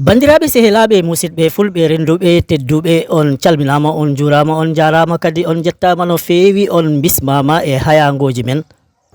Bandiraɓe sehelaɓe musidɓe fulɓe renduɓe tedduɓe on calminama on jurama on jarama kadi on jettama no fewi on bismama e hayangoji men.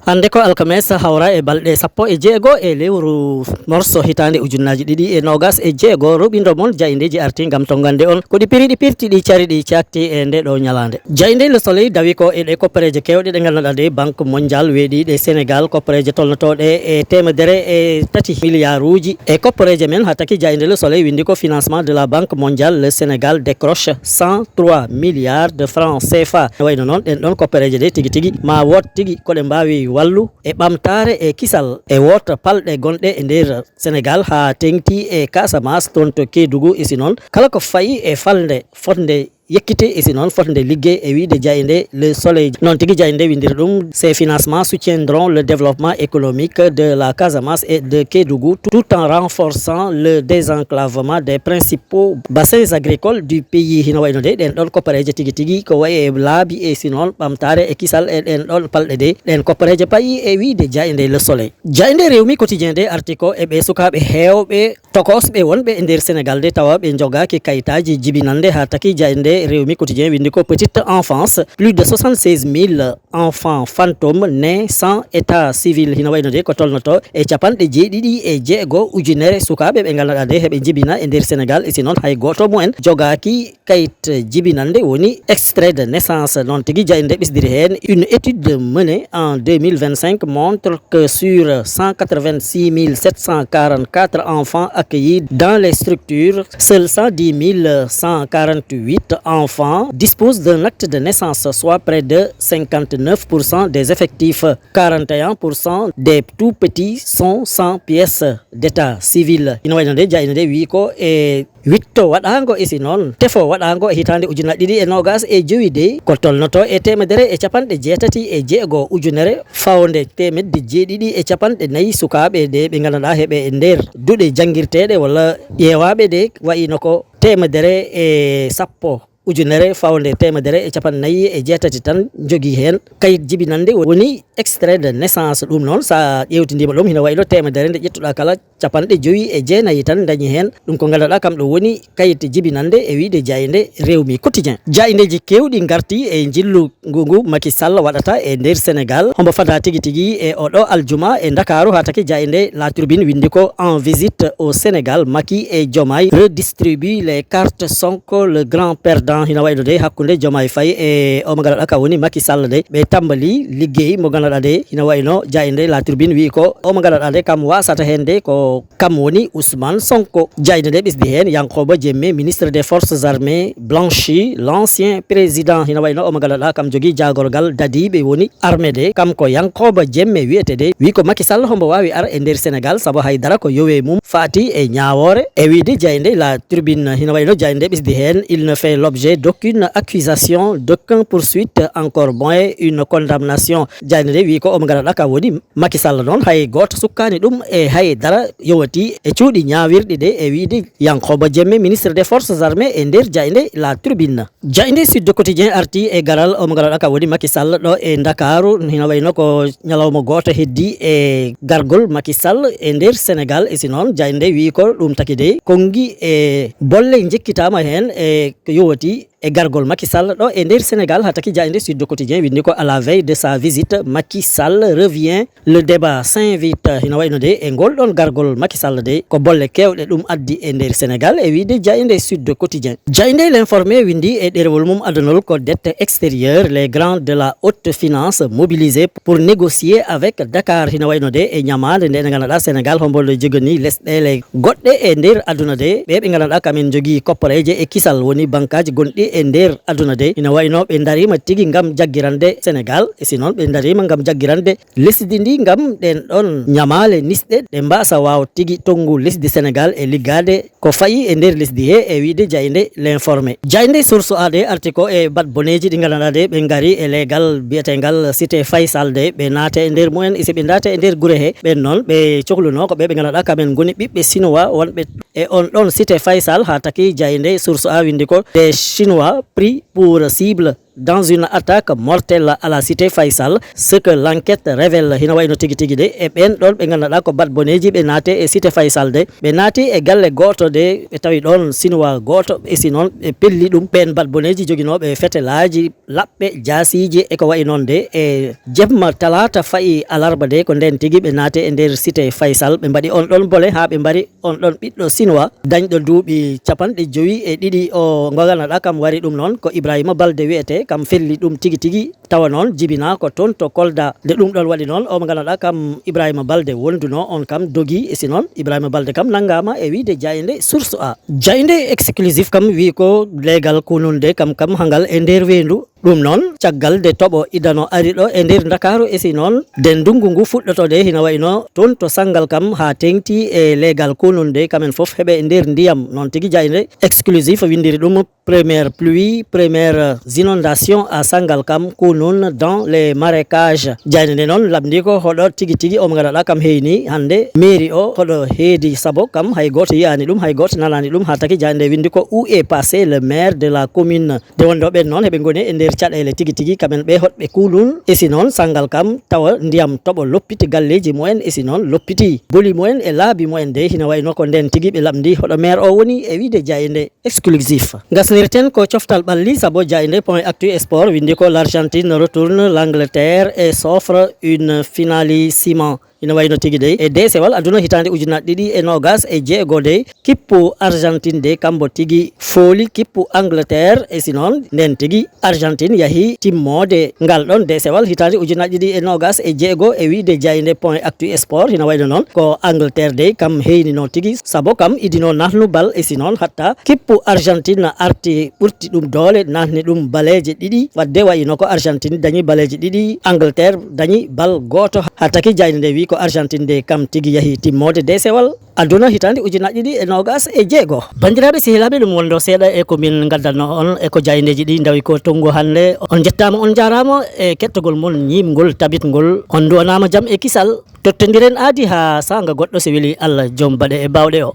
Hande ko alkames hawra e balɗe 16 e lewru morso hitande ujunnaji ɗiɗi e nogas e jeego ruɓindo mon jayindeji arti gam to gande on ko ɗi piriɗi pirti ɗi cari ɗi cakti e nde ɗo ñalande. Jayinde Le Soleil dawi ko e ɗe koppareje kewɗe ɗe ganduɗa ɗe banque mondial weeɗi ɗe Sénégal koppareje tolnotoɗe e temedere e 3 milliards uji e koppareje men ha taki Jayinde Le Soleil windi ko financement de la banque mondiale le Sénégal décroche 103 milliards de francs CFA. Wayno noon ɗen ɗon koppareje ɗe tigui tigui ma wot tigui koɗe mbawi wallu e ɓamtare e kisal e wota palɗe gonɗe e nder Sénégal ha tengti e Casamance toon to Kédougou isi noon kala ko fayi e falde fotde yekkite et sinon forte de ligue et oui de Jayinde Le Soleil non tigi Jayinde windir ɗum ces financements soutiendront le développement économique de la Casamance et de Kédougou tout en renforçant le désenclavement des principaux bassins agricoles du pays hino wayno de ɗen ɗon koppareje tigi tigi ko wayi e laabi e sinon ɓamtare e kisal e ɗen ɗon palɗe de ɗen koppareje payi e wi de Jayinde Le Soleil. Jayinde Rewmi quotidien de article e ɓe sukaɓe hewɓe tokosɓe wonɓe e nder Sénégal de tawa ɓe jogaki kayitaji jibinande ha taki Jayinde Rewmi quotidien windi ko petite enfance plus de 76 000 enfants fantômes nés sans état civil hino wayno de ko tolnoto e capanɗe jeeɗiɗi e jeego ujunere sukaɓe ɓe ganduɗa de heɓe jibina e nder Sénégal e sinon hay goto mumen jogaki kayit jibinande woni extrait de naissance non tigui Jayinde ɓisdiri hen une étude menée en 2025 montre que sur 186 744 enfants accueillis dans les structures seuls 110 148 enfants disposent d'un acte de naissance, soit près de 59% des effectifs. 41% des tout petits sont sans pièces d'état civil. Ino waynande Jayinde wi ko e witto waɗango isi noon tefo waɗango e hitande ujunnaje ɗiɗi e nogas e jowi de ko tolnoto e temedere e capanɗe jeetati e jeego ujunere fawde temedde jeeɗiɗi e capanɗe nayyi sukaɓe de ɓe ganduɗa heɓe e nder duuɗe janguirteɗe walla ƴeewaɓe de wayino ko temedere e sappo ujunere fawde temedere e capannayyi e jeetati tan jogui hen kayit jibinande woni extrait de naissance ɗum noon sa ƴewtidima ɗum hino wayno temedere nde ƴettuɗa kala capanɗe joyyi e jeenayyi tan dañi hen ɗum ko ganduɗa kam ɗo woni kayit jibinande e wiide Jayinde Rewmi quotidien. Jayindeji kewɗi garti e jillu ngu Macky Sall waɗata e nder Sénégal hombo fada tigui tigui e oɗo aljuma e Dakaru ha taki Jayinde La Tribune windi ko en visite au Sénégal Macky et Diomaye redistribue les cartes Sonko le grand perdant hina wayno de hakkude Diomaye Faye e o mo ganduɗa ka woni Macky Sall de ɓe tambali liggey mo ganduɗa de hina wayno Jayinde La Tribune wi ko o mo ganduɗa de kam wasata hen de ko kam woni Ousmane Sonko. Jayinde de ɓisdi hen Yankoba Diémé ministre des forces armées blanchi l'ancien président hina wayno o mo ganduɗa kam jogui jagorgal dadiɓe woni armée de kam ko Yankoba Diémé wiyete de wi ko Macky Sall hombo wawi ar e nder Sénégal saabu haydara ko yowe mum faati e ñawore e wiide Jayinde La Tribune hina wayno Jayinde ɓisdi hen il ne fait l'objet d'aucune accusation, d'aucune poursuite, encore moins une condamnation. Jayinde wi ko o mo ganduɗa ka woni Macky Sall noon hay goto sukkani ɗum e haydara yowati e cuuɗi ñawirɗi de e wiide Yankoba Diémé ministre des forces armées e nder Jayinde La Tribune. Jayinde Sud Quotidien arti e garal o mo ganduɗa ka woni Macky Sall ɗo e Dakaru hino wayno ko ñalawma goto heddi e gargol Macky Sall e nder Sénégal e sinon Jayinde wi ko ɗum taki de kongi e bolle jekkitama hen e ko yowati e gargol Macky Sall ɗo e nder Sénégal ha taki Jayinde Sud Quotidien windi ko à la veille de sa visite Macky Sall revient le débat s'invite hino wayno de e ngol ɗon gargol Macky Sall de ko bolle kewɗe ɗum addi e nder Sénégal e wiide Jayinde Sud Quotidien. Jayinde L'Informé windi e ɗerewol mum adunol ko dette extérieure les grands de la haute finance mobilisés pour négocier avec Dakar hino wayno de e ñamade nde ganduɗa Sénégal hombolde jogani lesɗele goɗɗe e nder aduna de ɓe ganduɗa kamen jogui koppareje e kisal woni bankaji gonɗi e nder aduna de ina wayno ɓe darima tigi ngam jaggirande Sénégal e sinon ɓe darima ngam jaggirande lesdi ndi ngam ɗen ɗon nyamale nisɗe ɗe mbasa waw tigi tongu lesdi Sénégal e liggade ko fayi e nder lesdi he e wiide Jayinde l'informé. Jayinde source ade artiko e bat boneji ɗi ganduɗa de ɓe gari e legal biyetegal cité Faysal de ɓe naate e nder mumen isi ɓe naate e nder guure he ɓen noon ɓe cohluno ko ɓe ganduɗa kamen goni ɓiɓɓe Chinois wonɓe e on ɗon cité Faysal ha taki Jayinde source a windi ko des Chinois pris pour cible dans une attaque mortelle à la cité Faysal, ce que l'enquête révèle hina wayno tigi tigi de e ɓen ɗon ɓe ganduɗa ko bat boneji ɓe naate e cité Faysal de ɓe naati e galle goto de ɓe tawi ɗon Chinois goto e sinon ɓe pelli ɗum ɓen bat boneji joguinoɓe fetelaji laɓɓe jasiji e ko wayi noon de e jemma talata fayi alarba de ko nden tigi ɓe naate e nder cité Faysal ɓe mbaɗi on ɗon bole ha ɓe mbari on ɗon ɓiɗɗo Chinois dañɗo duuɓi 52 o ganduɗa kam wari ɗum noon ko Ibrahima Balde wiyete kam felli ɗum tigi tigi tawa noon jibina ko toon to Kolda nde ɗum ɗon waɗi noon o mo ganduɗa kam Ibrahima Balde wonduno on kam dogi e sinon Ibrahima Balde kam nanggama e wiide Jayinde source a. Jayinde exclusif kam wi ko legal kununde kam hangal e nder wendu ɗum noon caggal de toɓo idano ari ɗo e nder Dakaru e si noon nden ndungu ngu fuɗɗotode hina wayno toon to sangal kam ha tengti e legal kununde kamen foof heɓe e nder ndiyam noon tigui Jayinde exclusif windiri ɗum première pluie première inondation à sangal kam kunun dans les marécages. Jayinde noon labdi ko hoɗo tigui tigui o mo ganduɗa kam heyni hande mairie o hoɗo heedi saabu kam hay goto yiyani ɗum hay goto nanani ɗum ha taki Jayinde windi ko où est passé le maire de la commune de wonde ɓen noon heɓe goni e nder caɗele tigi tigi kamen ɓe hotɓe kulun e si noon sangal kam tawa ndiyam toɓo loppiti galleji mumen e si noon loppiti boli mumen e laabi mumen de hina wayno ko nden tigui ɓe lamdi hoɗo maire o woni e wiide Jayinde exclusif. Gasnirten ko coftal ɓalli saabu Jayinde point actu sport windi ko l'Argentine retourne l'Angleterre et s'offre une finalissimo ina wayno tigi de e desewal aduna hitande ujunnaje ɗiɗi e nogas e jeego de kippu Argentine de kambo tigi fooli kippu Angleterre e sinon nden tigi Argentine yahi timmode ngal ɗon desewal hitande ujunnaje ɗiɗi e nogas e jeego e wiide Jayinde point actu sport hina wayno noon ko Angleterre de kam heyni no tigi saabu kam idino nahnu bal e sinon hatta kippu Argentine arti ɓurti ɗum doole nahni ɗum baleje ɗiɗi wadde wayino ko Argentine dañi baleje ɗiɗi Angleterre dañi bal goto ha taki Jayinde wi ko Argentine de kam tigi yahi timmode desewal aduna hitande ujunnaje ɗiɗi e nogas e jeego. Bandiraɓe sehilaɓe ɗum wondo seeɗa e komin gaddanno on e ko Jayndeji ɗi dawi ko tongu hande on jettama on jarama e kettogol mon ñimgol tabitgol on duwanama jaam e kisal tottodiren aadi ha sanga goɗɗo so weeli Allah joom baɗe e bawɗe o.